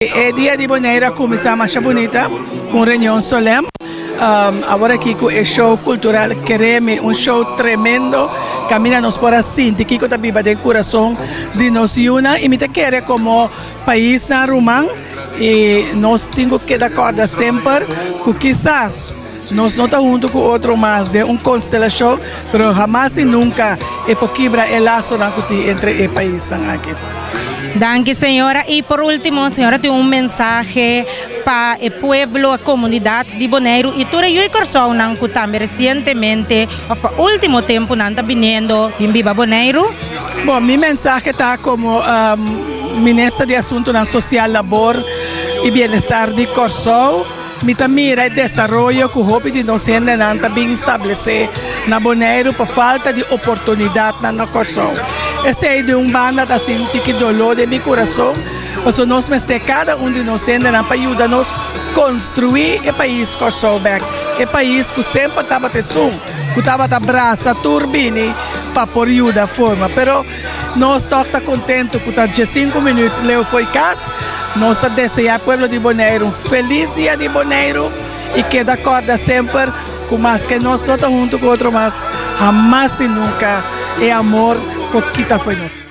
É dia de Bonaire começar a marcha bonita, com reunião solene. Agora aqui com o show cultural Quereme, um show tremendo. Camina-nos por assim, de Kiko Tabiba de coração de nos una. E me quer como país na Rumã. E nós temos que dar acordo sempre que quizás nós não estamos junto com outro mais de uma constelação, mas jamais e nunca é por quebrar o laço entre o país aqui. Danke, señora. Y por último, señora, tiene un mensaje para el pueblo, la comunidad de Bonaire. Y tú y Corsón, que también recientemente, o para último tiempo, está viniendo en Viva Bonaire. Bom, mi mensaje está como ministra de Asuntos Social, Labor y Bienestar de Corsón. Mi mira el desarrollo que hope de nos está bien establecido en Bonaire por falta de oportunidad en Corsón. Essa é de banda assim que dolor de meu coração, mas nós cada de nós para ajudar-nos a construir o país Corsão-Beck, o país que sempre estava te sul, que estava te braça, turbine, para por ajudar a forma. Pero nós estamos contentes que está 5 minutos, Leo foi casa, nós estamos desejando ao povo de Bonaire feliz dia de Bonaire e que da corda sempre, com mais que nós não estamos juntos com outro mais, jamais e nunca é amor. Coquita foi nós.